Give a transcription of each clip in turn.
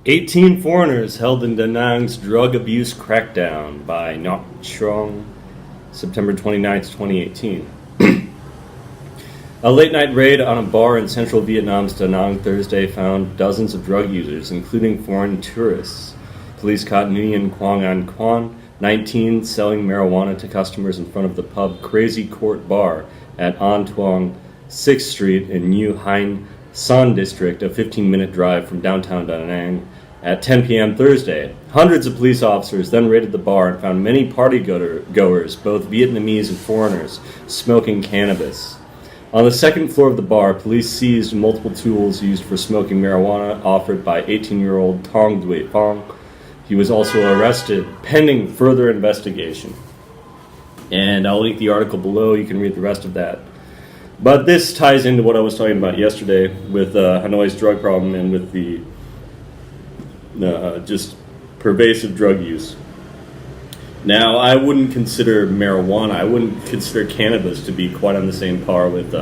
18 foreigners held in Da Nang's drug abuse crackdown by Ngoc Truong, September 29, 2018. A late-night raid on a bar in central Vietnam's Da Nang Thursday found dozens of drug users, including foreign tourists. Police caught Nguyen Quang An Quan, 19, selling marijuana to customers in front of the pub Crazy Court Bar at An Thuong 6th Street in New Hanh Son District, a 15-minute drive from downtown Da Nang, at 10 p.m. Thursday. Hundreds of police officers then raided the bar and found many party-goers, both Vietnamese and foreigners, smoking cannabis. On the second floor of the bar, police seized multiple tools used for smoking marijuana offered by 18-year-old Tong Duy Phong. He was also arrested pending further investigation. And I'll link the article below. You can read the rest of that. But this ties into what I was talking about yesterday with Hanoi's drug problem and with the just pervasive drug use. Now, I wouldn't consider marijuana, I wouldn't consider cannabis to be quite on the same par with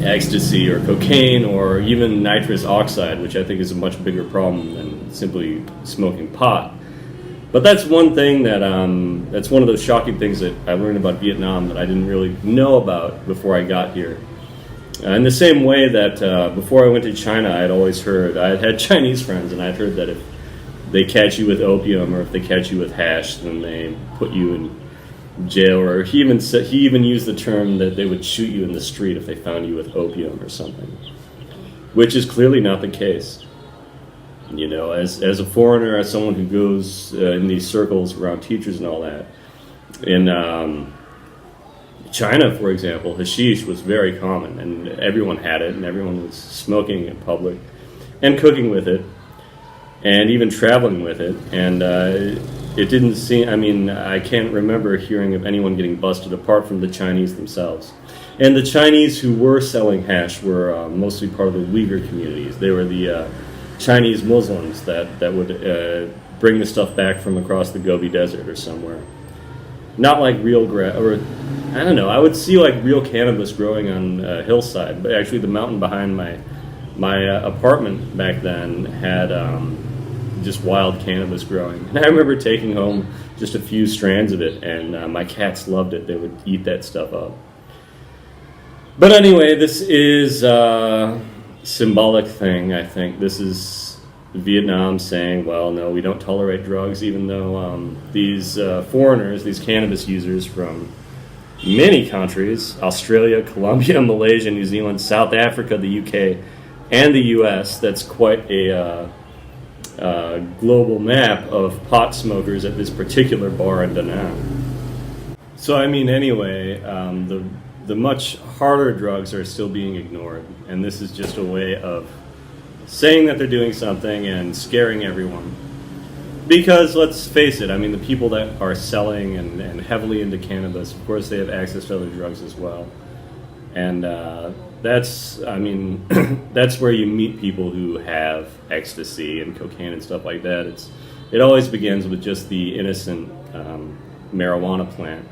ecstasy or cocaine or even nitrous oxide, which I think is a much bigger problem than simply smoking pot. But that's one thing that's one of those shocking things that I learned about Vietnam that I didn't really know about before I got here. In the same way that before I went to China, I had Chinese friends, and I'd heard that if they catch you with opium or if they catch you with hash, then they put you in jail. Or he even used the term that they would shoot you in the street if they found you with opium or something, which is clearly not the case. You know, as a foreigner, as someone who goes in these circles around teachers and all that, in China, for example, hashish was very common, and everyone had it, and everyone was smoking in public and cooking with it, and even traveling with it. And it didn't seem, I can't remember hearing of anyone getting busted apart from the Chinese themselves. And the Chinese who were selling hash were mostly part of the Uyghur communities. They were the Chinese Muslims that would bring the stuff back from across the Gobi Desert or somewhere. Not like real I don't know, I would see like real cannabis growing on a hillside, but actually the mountain behind my apartment back then had just wild cannabis growing. And I remember taking home just a few strands of it, and my cats loved it. They would eat that stuff up. But anyway, this is a symbolic thing, I think. This is Vietnam saying, well, no, we don't tolerate drugs, even though these foreigners, these cannabis users from many countries, Australia, Colombia, Malaysia, New Zealand, South Africa, the UK, and the US, that's quite a global map of pot smokers at this particular bar in Da Nang. So anyway, the much harder drugs are still being ignored, and this is just a way of saying that they're doing something and scaring everyone. Because let's face it, the people that are selling and heavily into cannabis, of course they have access to other drugs as well. And that's that's where you meet people who have ecstasy and cocaine and stuff like that. It always begins with just the innocent marijuana plant.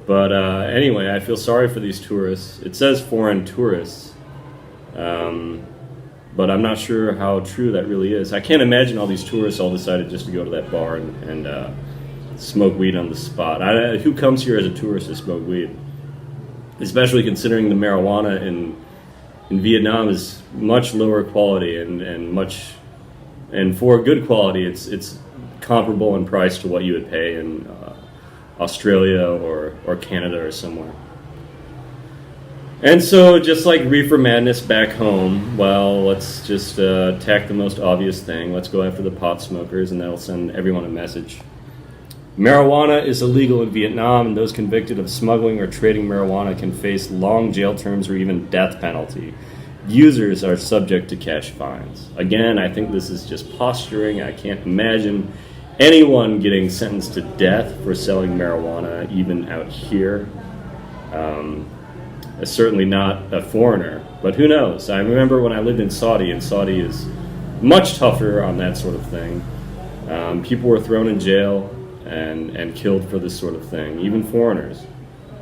But anyway, I feel sorry for these tourists. It says foreign tourists, but I'm not sure how true that really is. I can't imagine all these tourists all decided just to go to that bar and smoke weed on the spot. Who comes here as a tourist to smoke weed? Especially considering the marijuana in Vietnam is much lower quality and for good quality, it's comparable in price to what you would pay in Australia or Canada or somewhere. And so, just like reefer madness back home, well, let's just attack the most obvious thing. Let's go after the pot smokers, and that'll send everyone a message. Marijuana is illegal in Vietnam, and those convicted of smuggling or trading marijuana can face long jail terms or even death penalty. Users are subject to cash fines. Again, I think this is just posturing. I can't imagine anyone getting sentenced to death for selling marijuana, even out here. Certainly not a foreigner, but who knows? I remember when I lived in Saudi, and Saudi is much tougher on that sort of thing. People were thrown in jail and killed for this sort of thing, even foreigners.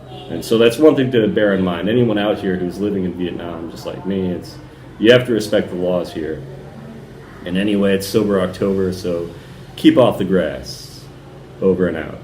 And so that's one thing to bear in mind. Anyone out here who's living in Vietnam, just like me, You have to respect the laws here. And anyway, it's Sober October, so keep off the grass. Over and out.